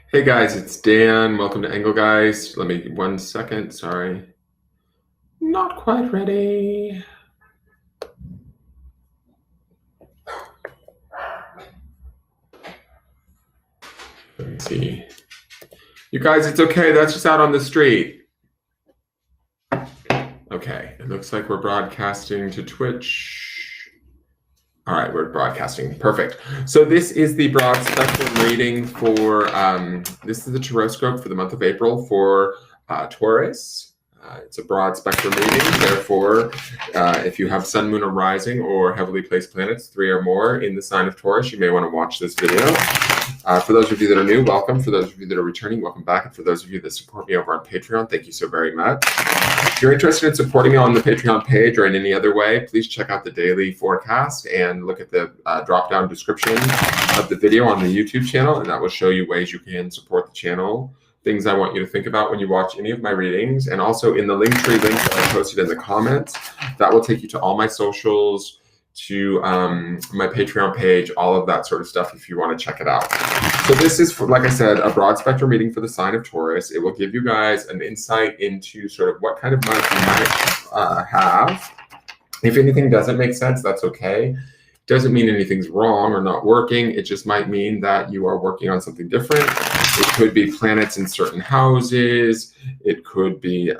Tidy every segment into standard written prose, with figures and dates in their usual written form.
Hey guys, it's Dan. Welcome to Angle Guys. Let me 1 second. Sorry. Not quite ready. Let me see. You guys, it's okay. That's just out on the street. Okay. It looks like we're broadcasting to Twitch. All right, we're broadcasting. Perfect. So this is the broad spectrum reading for, this is the Tarotscope for the month of April for Taurus. It's a broad spectrum reading. Therefore, if you have sun, moon, or rising, or heavily placed planets, 3 or more in the sign of Taurus, you may want to watch this video. For those of you that are new, welcome. For those of you that are returning, welcome back. And for those of you that support me over on Patreon, thank you so very much. If you're interested in supporting me on the Patreon page or in any other way, please check out the daily forecast and look at the drop-down description of the video on the YouTube channel, and that will show you ways you can support the channel, things I want you to think about when you watch any of my readings, and also in the Linktree link that I posted in the comments, that will take you to all my socials, to my Patreon page, all of that sort of stuff if you want to check it out. So this is, like I said, a broad spectrum reading for the sign of Taurus. It will give you guys an insight into sort of what kind of month you might have. If anything doesn't make sense, that's okay. Doesn't mean anything's wrong or not working. It just might mean that you are working on something different. It could be planets in certain houses. It could be,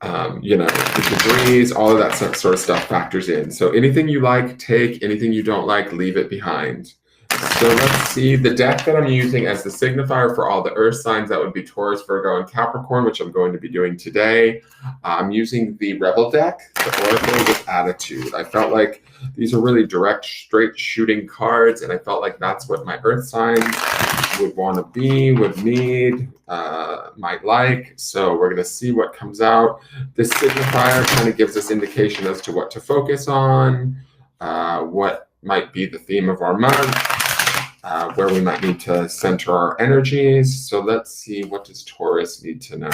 the degrees, all of that sort of stuff factors in. So anything you like, take. Anything you don't like, leave it behind. So let's see, the deck that I'm using as the signifier for all the earth signs, that would be Taurus, Virgo, and Capricorn, which I'm going to be doing today. I'm using the Rebel deck, the Oracle with Attitude. I felt like these are really direct, straight shooting cards, and I felt like that's what my earth signs would want to be, would need, might like. So we're going to see what comes out. This signifier kind of gives us indication as to what to focus on, what might be the theme of our month, where we might need to center our energies. So let's see, what does Taurus need to know?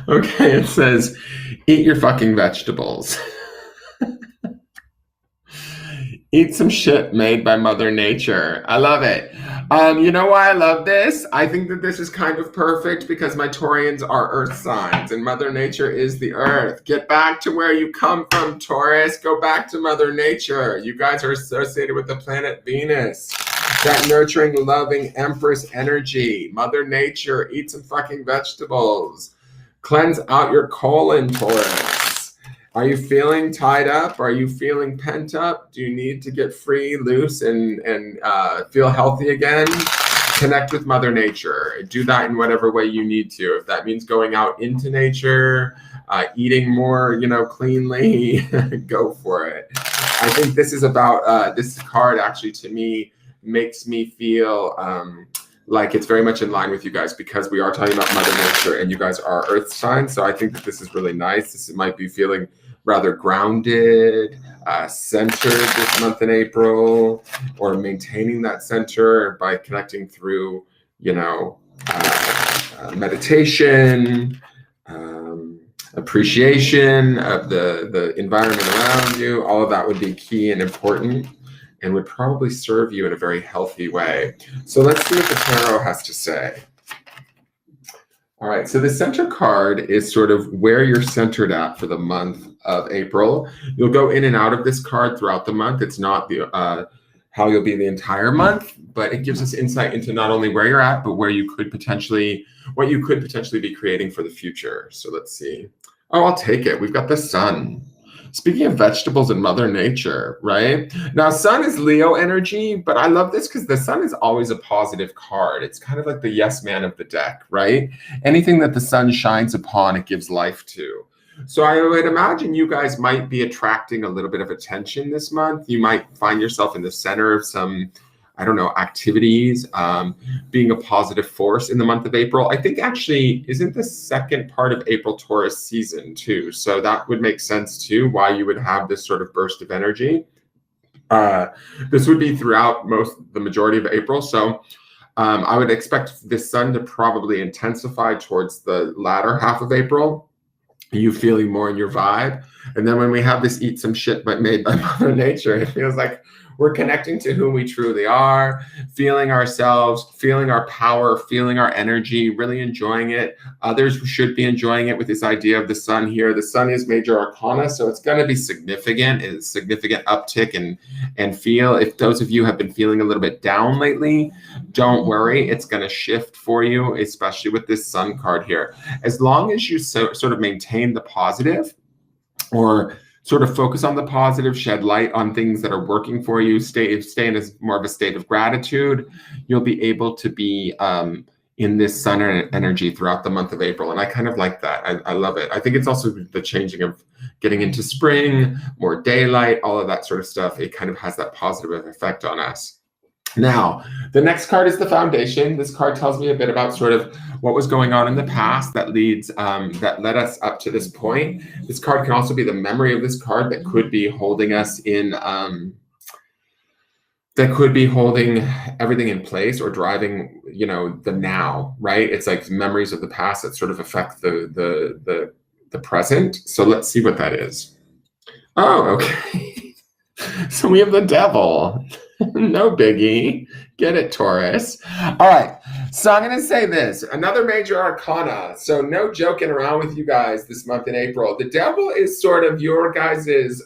Okay, it says, eat your fucking vegetables. Eat some shit made by Mother Nature. I love it. You know why I love this? I think that this is kind of perfect because my Taurians are earth signs and Mother Nature is the earth. Get back to where you come from, Taurus. Go back to Mother Nature. You guys are associated with the planet Venus. That nurturing, loving Empress energy. Mother Nature, eat some fucking vegetables. Cleanse out your colon, Taurus. Are you feeling tied up? Are you feeling pent up? Do you need to get free, loose, and feel healthy again? Connect with Mother Nature. Do that in whatever way you need to. If that means going out into nature, eating more, cleanly, go for it. I think this is about, this card actually to me makes me feel like it's very much in line with you guys because we are talking about Mother Nature and you guys are earth signs. So I think that this is really nice. This might be feeling rather grounded, centered this month in April, or maintaining that center by connecting through, meditation, appreciation of the environment around you. All of that would be key and important and would probably serve you in a very healthy way. So let's see what the tarot has to say. All right, so the center card is sort of where you're centered at for the month of April. You'll go in and out of this card throughout the month. It's not the how you'll be the entire month, but it gives us insight into not only where you're at, but where you could potentially, what you could potentially be creating for the future. So let's see. Oh, I'll take it. We've got the sun. Speaking of vegetables and Mother Nature, right? Now, sun is Leo energy, but I love this because the sun is always a positive card. It's kind of like the yes man of the deck, right? Anything that the sun shines upon, it gives life to. So I would imagine you guys might be attracting a little bit of attention this month. You might find yourself in the center of some, I don't know, activities, being a positive force in the month of April. I think actually, isn't the second part of April Taurus season too? So that would make sense too, why you would have this sort of burst of energy. This would be throughout the majority of April. So I would expect this sun to probably intensify towards the latter half of April. you feeling more in your vibe. And then when we have this eat some shit but made by Mother Nature, it feels like we're connecting to who we truly are, feeling ourselves, feeling our power, feeling our energy, really enjoying it. Others should be enjoying it with this idea of the sun here. The sun is major arcana, so it's going to be significant. It's a significant uptick and feel. If those of you have been feeling a little bit down lately, don't worry. It's going to shift for you, especially with this sun card here. As long as you sort of maintain the positive, or sort of focus on the positive, shed light on things that are working for you, stay in more of a state of gratitude, you'll be able to be in this sun energy throughout the month of April. And I kind of like that. I love it. I think it's also the changing of getting into spring, more daylight, all of that sort of stuff. It kind of has that positive effect on us. Now, the next card is the foundation. This card tells me a bit about sort of what was going on in the past that led us up to this point. This card can also be the memory of this card that could be holding us in, that could be holding everything in place or driving, the now, right? It's like memories of the past that sort of affect the present. So let's see what that is. Oh, okay. So we have the devil. No biggie. Get it, Taurus. All right. So I'm going to say this. Another major arcana. So no joking around with you guys this month in April. The devil is sort of your guys'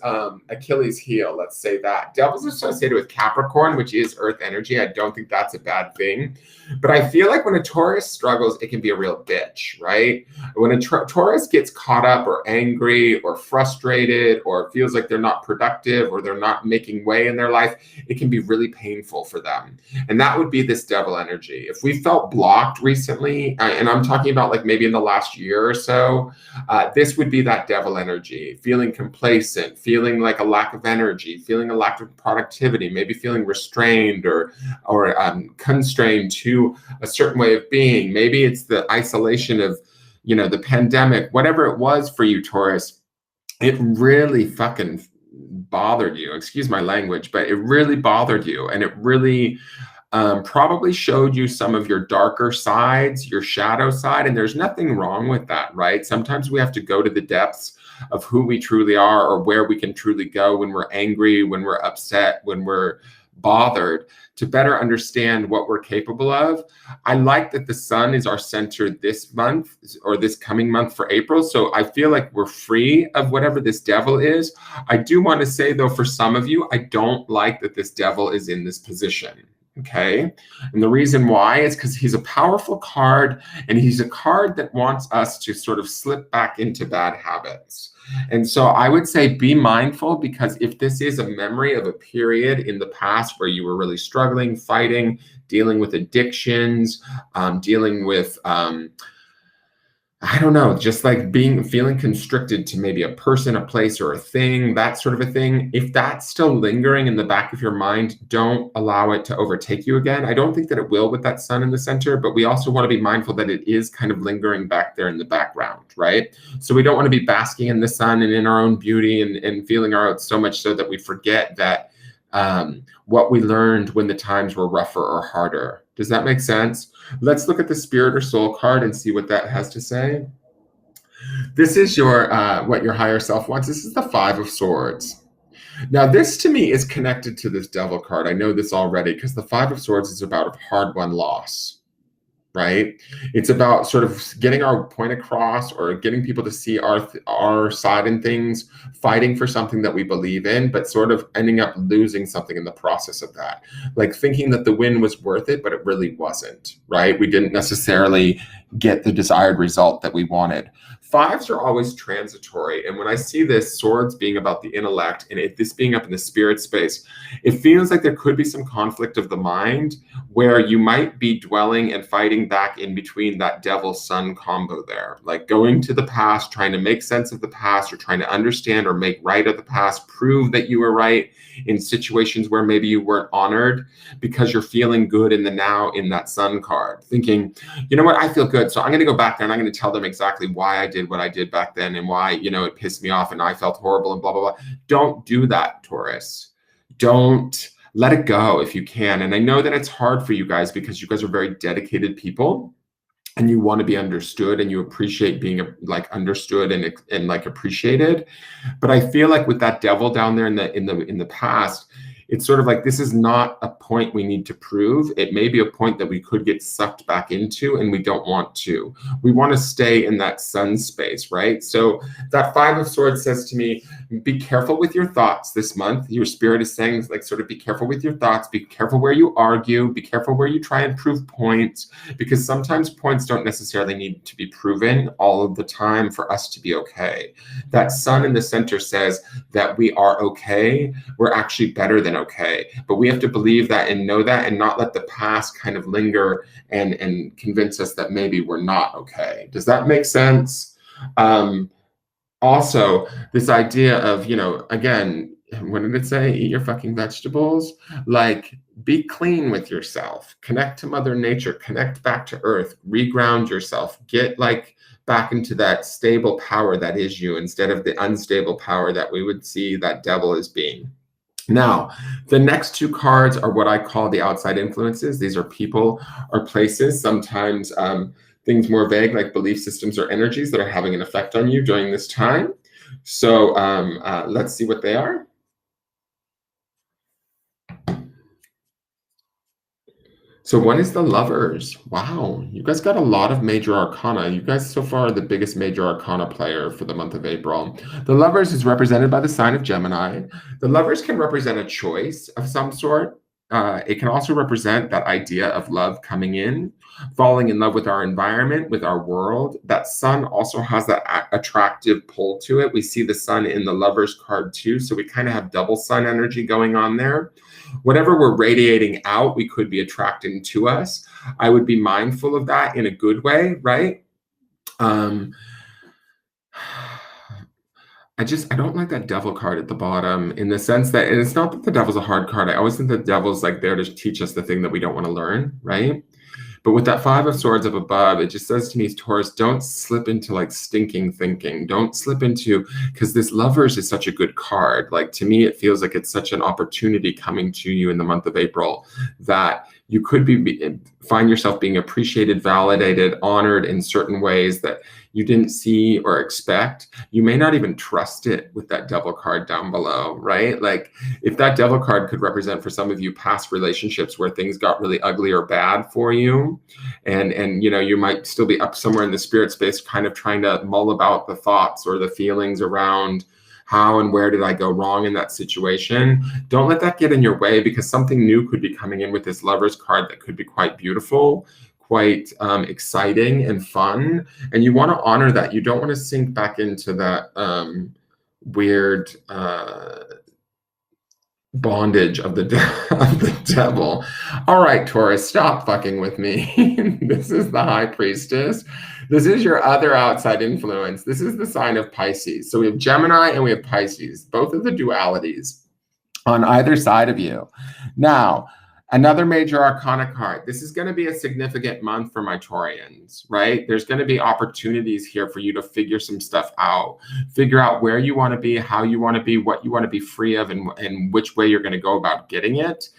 Achilles heel. Let's say that. Devil's associated with Capricorn, which is earth energy. I don't think that's a bad thing. But I feel like when a Taurus struggles, it can be a real bitch, right? When a Taurus gets caught up or angry or frustrated or feels like they're not productive or they're not making way in their life, it can be really painful for them. And that would be this devil energy. If we felt blocked recently, and I'm talking about like maybe in the last year or so, this would be that devil energy, feeling complacent, feeling like a lack of energy, feeling a lack of productivity, maybe feeling restrained or constrained to a certain way of being. Maybe it's the isolation of, the pandemic, whatever it was for you, Taurus. It really fucking bothered you. Excuse my language, but it really bothered you. And it really probably showed you some of your darker sides, your shadow side. And there's nothing wrong with that, right? Sometimes we have to go to the depths of who we truly are or where we can truly go when we're angry, when we're upset, when we're bothered, to better understand what we're capable of. I like that the sun is our center this month or this coming month for April. So I feel like we're free of whatever this devil is. I do want to say, though, for some of you, I don't like that this devil is in this position. Okay. And the reason why is because he's a powerful card, and he's a card that wants us to sort of slip back into bad habits. And so I would say be mindful, because if this is a memory of a period in the past where you were really struggling, fighting, dealing with addictions, dealing with, I don't know, just like feeling constricted to maybe a person, a place, or a thing, that sort of a thing. If that's still lingering in the back of your mind, don't allow it to overtake you again. I don't think that it will with that sun in the center, but we also want to be mindful that it is kind of lingering back there in the background, right? So we don't want to be basking in the sun and in our own beauty and feeling our oats so much so that we forget that what we learned when the times were rougher or harder. Does that make sense? Let's look at the spirit or soul card and see what that has to say. This is your what your higher self wants. This is the 5 of Swords. Now, this to me is connected to this devil card. I know this already because the 5 of Swords is about a hard-won loss, right? It's about sort of getting our point across or getting people to see our side in things, fighting for something that we believe in, but sort of ending up losing something in the process of that. Like thinking that the win was worth it, but it really wasn't, right? We didn't necessarily get the desired result that we wanted. 5s are always transitory. And when I see this, Swords being about the intellect and this being up in the spirit space, it feels like there could be some conflict of the mind where you might be dwelling and fighting back in between that devil-sun combo there. Like going to the past, trying to make sense of the past, or trying to understand or make right of the past, prove that you were right in situations where maybe you weren't honored, because you're feeling good in the now in that sun card. Thinking, you know what, I feel good, so I'm going to go back there and I'm going to tell them exactly why I did what I did back then and why, it pissed me off and I felt horrible and blah, blah, blah. Don't do that, Taurus. Don't. Let it go if you can. And I know that it's hard for you guys because you guys are very dedicated people. and you want to be understood, and you appreciate being like understood and like appreciated. But I feel like with that devil down there in the past, it's sort of like this is not a point we need to prove. It may be a point that we could get sucked back into, and we don't want to. We want to stay in that sun space, right? So that Five of Swords says to me, be careful with your thoughts this month. Your spirit is saying, like, sort of be careful with your thoughts, be careful where you argue, be careful where you try and prove points, because sometimes points don't necessarily need to be proven all of the time for us to be okay. That sun in the center says that we are okay. We're actually better than okay. But we have to believe that and know that, and not let the past kind of linger and convince us that maybe we're not okay. Does that make sense? Also, this idea of, again, what did it say? Eat your fucking vegetables. Like, be clean with yourself. Connect to Mother Nature. Connect back to Earth. Reground yourself. Get like back into that stable power that is you, instead of the unstable power that we would see that devil as being. Now, the next two cards are what I call the outside influences. These are people or places, sometimes things more vague like belief systems or energies that are having an effect on you during this time. So let's see what they are. So one is the Lovers. Wow, you guys got a lot of major arcana. You guys so far are the biggest major arcana player for the month of April. The Lovers is represented by the sign of Gemini. The Lovers can represent a choice of some sort. It can also represent that idea of love coming in, falling in love with our environment, with our world. That sun also has that attractive pull to it. We see the sun in the Lovers card too, so we kind of have double sun energy going on there. Whatever we're radiating out, we could be attracting to us. I would be mindful of that in a good way, right? I don't like that devil card at the bottom, in the sense that, and it's not that the devil's a hard card. I always think the devil's like there to teach us the thing that we don't want to learn, right? But with that Five of Swords up above, it just says to me, Taurus, don't slip into like stinking thinking. Don't slip into, because this Lovers is such a good card. Like, to me, it feels like it's such an opportunity coming to you in the month of April that you could find yourself being appreciated, validated, honored in certain ways that you didn't see or expect. You may not even trust it with that devil card down below, right? Like, if that devil card could represent for some of you past relationships where things got really ugly or bad for you, and you might still be up somewhere in the spirit space kind of trying to mull about the thoughts or the feelings around how and where did I go wrong in that situation. Don't let that get in your way, because something new could be coming in with this Lovers card that could be quite beautiful, quite exciting and fun. And you want to honor that. You don't want to sink back into that weird bondage of the devil. All right, Taurus, stop fucking with me. This is the High Priestess. This is your other outside influence. This is the sign of Pisces. So we have Gemini and we have Pisces, both of the dualities on either side of you. Now, another major arcana card. This is going to be a significant month for my Taurians, right? There's going to be opportunities here for you to figure some stuff out. Figure out where you want to be, how you want to be, what you want to be free of, and which way you're going to go about getting it.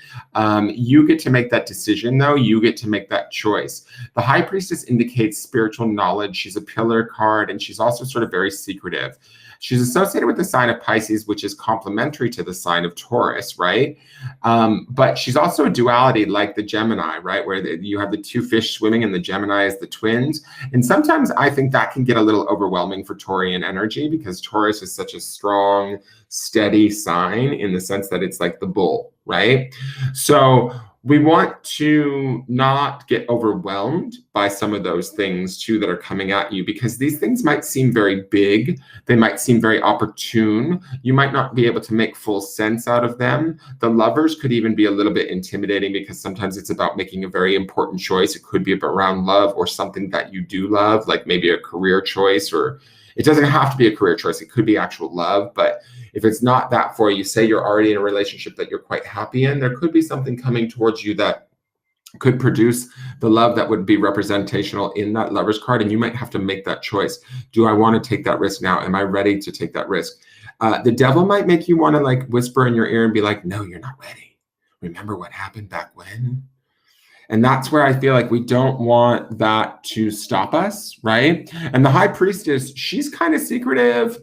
You get to make that decision, though. You get to make that choice. The High Priestess indicates spiritual knowledge. She's a pillar card, and she's also sort of very secretive. She's associated with the sign of Pisces, which is complementary to the sign of Taurus, right? But she's also a duality like the Gemini, right? Where you have the two fish swimming and the Gemini is the twins. And sometimes I think that can get a little overwhelming for Taurian energy, because Taurus is such a strong, steady sign in the sense that it's like the bull, right? So we want to not get overwhelmed by some of those things too that are coming at you, because these things might seem very big. They might seem very opportune. You might not be able to make full sense out of them. The Lovers could even be a little bit intimidating, because sometimes it's about making a very important choice. It could be around love or something that you do love, like maybe a career choice, or it doesn't have to be a career choice. It could be actual love. But if it's not that for you, say you're already in a relationship that you're quite happy in, there could be something coming towards you that could produce the love that would be representational in that Lovers card. And you might have to make that choice. Do I want to take that risk now? Am I ready to take that risk? The devil might make you want to like whisper in your ear and be like, no, you're not ready. Remember what happened back when? And that's where I feel like we don't want that to stop us, right? And the high priestess, she's kind of secretive.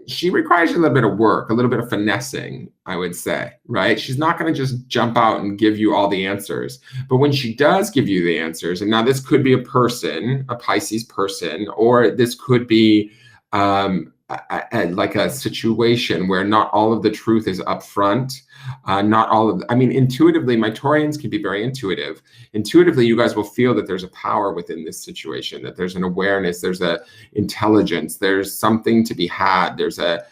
She requires a little bit of work, a little bit of finessing, I would say, right? She's not going to just jump out and give you all the answers. But when she does give you the answers, and now this could be a person, a Pisces person, or this could be like a situation where not all of the truth is up front. Not all of, I mean, intuitively, my Taurians can be very intuitive. Intuitively, you guys will feel that there's a power within this situation, that there's an awareness, there's a intelligence, there's something to be had, there's a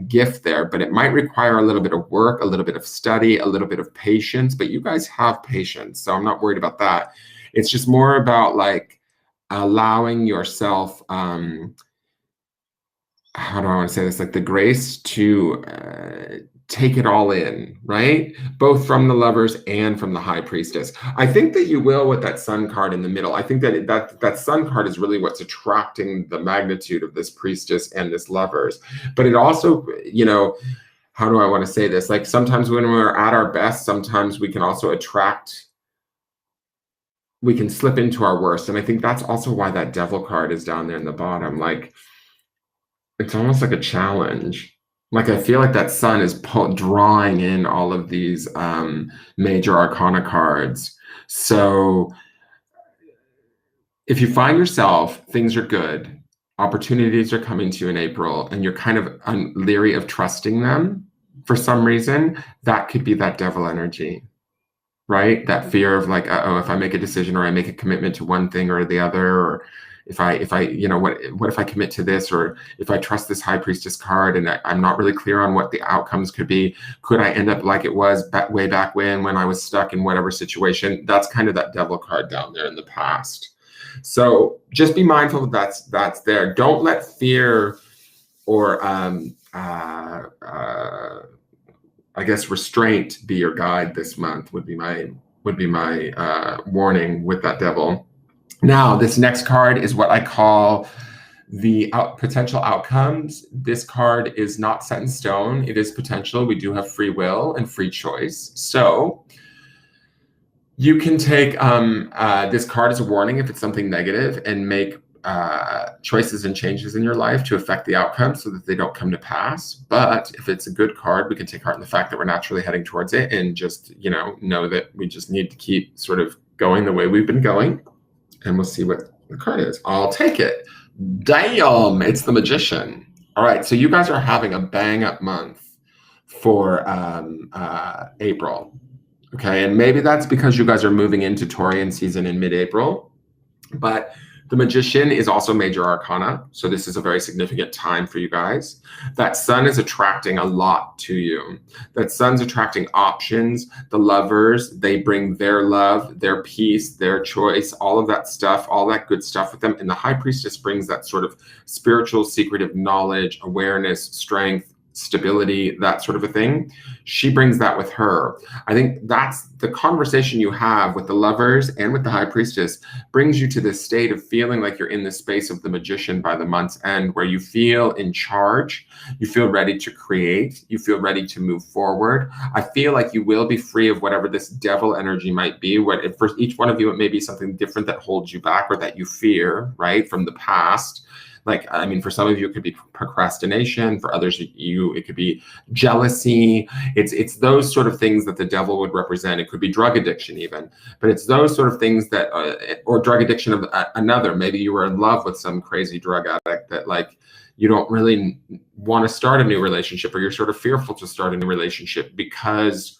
gift there, but it might require a little bit of work, a little bit of study, a little bit of patience, but you guys have patience, so I'm not worried about that. It's just more about like allowing yourself, how do I want to say this? Like the grace to take it all in, right? Both from the Lovers and from the High Priestess. I think that you will with that Sun card in the middle. I think that that Sun card is really what's attracting the magnitude of this Priestess and this Lovers. But it also, you know, how do I want to say this? Like sometimes when we're at our best, sometimes we can also attract, we can slip into our worst. And I think that's also why that Devil card is down there in the bottom. Like, it's almost like a challenge. Like I feel like that Sun is drawing in all of these major arcana cards. So if you find yourself, things are good, opportunities are coming to you in April, and you're kind of leery of trusting them for some reason, that could be that Devil energy, right? That fear of like, uh-oh, if I make a decision or I make a commitment to one thing or the other, or if I, you know, what if I commit to this, or if I trust this High Priestess card and I'm not really clear on what the outcomes could be, could I end up like it was way back when I was stuck in whatever situation? That's kind of that Devil card down there in the past. So just be mindful that that's there. Don't let fear or I guess restraint be your guide this month. Would be my warning with that Devil. Now, this next card is what I call the potential outcomes. This card is not set in stone. It is potential. We do have free will and free choice. So you can take this card as a warning if it's something negative and make choices and changes in your life to affect the outcome so that they don't come to pass. But if it's a good card, we can take heart in the fact that we're naturally heading towards it and just, you know that we just need to keep sort of going the way we've been going. And we'll see what the card is. I'll take it. Damn, it's the Magician. All right, so you guys are having a bang up month for April. Okay, and maybe that's because you guys are moving into Taurian season in mid-April, but the Magician is also major arcana, so this is a very significant time for you guys. That Sun is attracting a lot to you. That Sun's attracting options. The Lovers, they bring their love, their peace, their choice, all of that stuff, all that good stuff with them. And the High Priestess brings that sort of spiritual, secretive knowledge, awareness, strength, stability, that sort of a thing. She brings that with her. I think that's the conversation you have with the Lovers and with the High Priestess brings you to this state of feeling like you're in the space of the Magician by the month's end, where you feel in charge, you feel ready to create, you feel ready to move forward. I feel like you will be free of whatever this Devil energy might be. What for each one of you, it may be something different that holds you back or that you fear, right, from the past. Like, I mean, for some of you, it could be procrastination. For others, it could be jealousy. It's those sort of things that the Devil would represent. It could be drug addiction even, but it's those sort of things that, or drug addiction of another. Maybe you were in love with some crazy drug addict that like, you don't really want to start a new relationship, or you're sort of fearful to start a new relationship because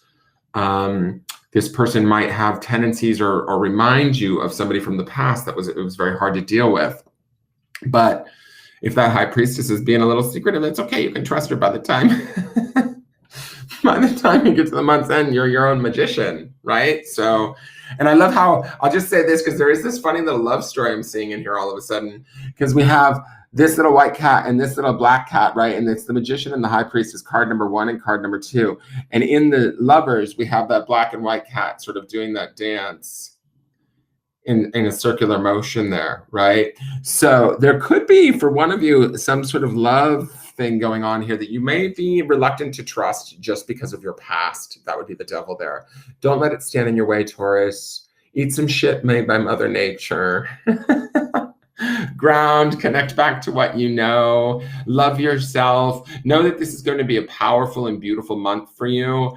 this person might have tendencies or remind you of somebody from the past that it was very hard to deal with. But if that High Priestess is being a little secretive, it's okay. You can trust her by the time you get to the month's end, you're your own Magician, right? So, and I love how, I'll just say this because there is this funny little love story I'm seeing in here all of a sudden, because we have this little white cat and this little black cat, right? And it's the Magician and the High Priestess, card number 1 and card number 2. And in the Lovers, we have that black and white cat sort of doing that dance in a circular motion there, right? So there could be, for one of you, some sort of love thing going on here that you may be reluctant to trust just because of your past. That would be the devil there. Don't let it stand in your way, Taurus. Eat some shit made by Mother Nature. Ground, connect back to what you know, love yourself, know that this is going to be a powerful and beautiful month for you.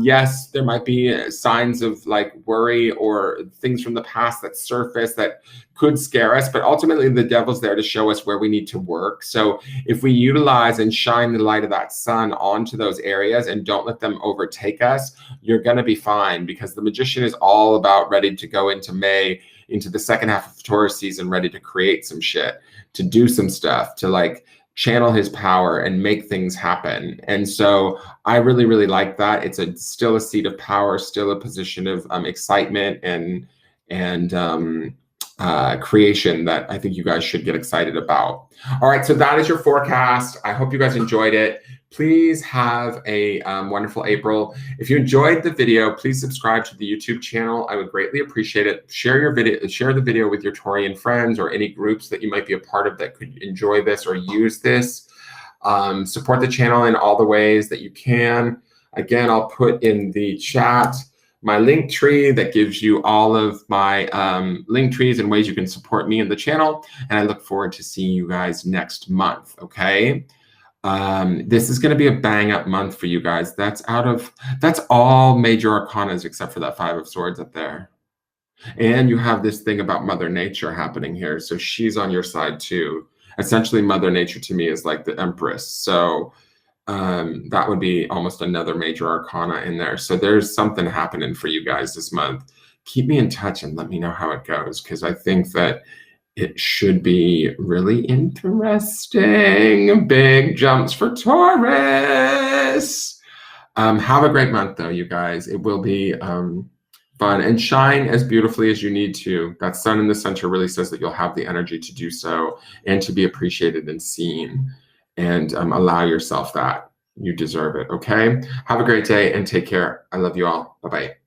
Yes, there might be signs of like worry or things from the past that surface that could scare us, but ultimately the devil's there to show us where we need to work. So if we utilize and shine the light of that sun onto those areas and don't let them overtake us, you're going to be fine, because the magician is all about ready to go into May, into the second half of Taurus season, ready to create some shit, to do some stuff, to like channel his power and make things happen. And so I really, really like that. It's still a seat of power, still a position of excitement and creation that I think you guys should get excited about. All right, so that is your forecast. I hope you guys enjoyed it. Please have a wonderful April. If you enjoyed the video, please subscribe to the YouTube channel. I would greatly appreciate it. Share the video with your Taurian friends or any groups that you might be a part of that could enjoy this or use this. Support the channel in all the ways that you can. Again, I'll put in the chat my link tree that gives you all of my link trees and ways you can support me and the channel. And I look forward to seeing you guys next month, okay? This is going to be a bang up month for you guys. That's all major arcanas except for that Five of Swords up there. And you have this thing about Mother Nature happening here. So she's on your side too. Essentially, Mother Nature to me is like the Empress. So that would be almost another major arcana in there. So there's something happening for you guys this month. Keep me in touch and let me know how it goes, because I think that it should be really interesting. Big jumps for Taurus. Have a great month, though, you guys. It will be fun. And shine as beautifully as you need to. That sun in the center really says that you'll have the energy to do so and to be appreciated and seen. And allow yourself that. You deserve it, okay? Have a great day and take care. I love you all. Bye-bye.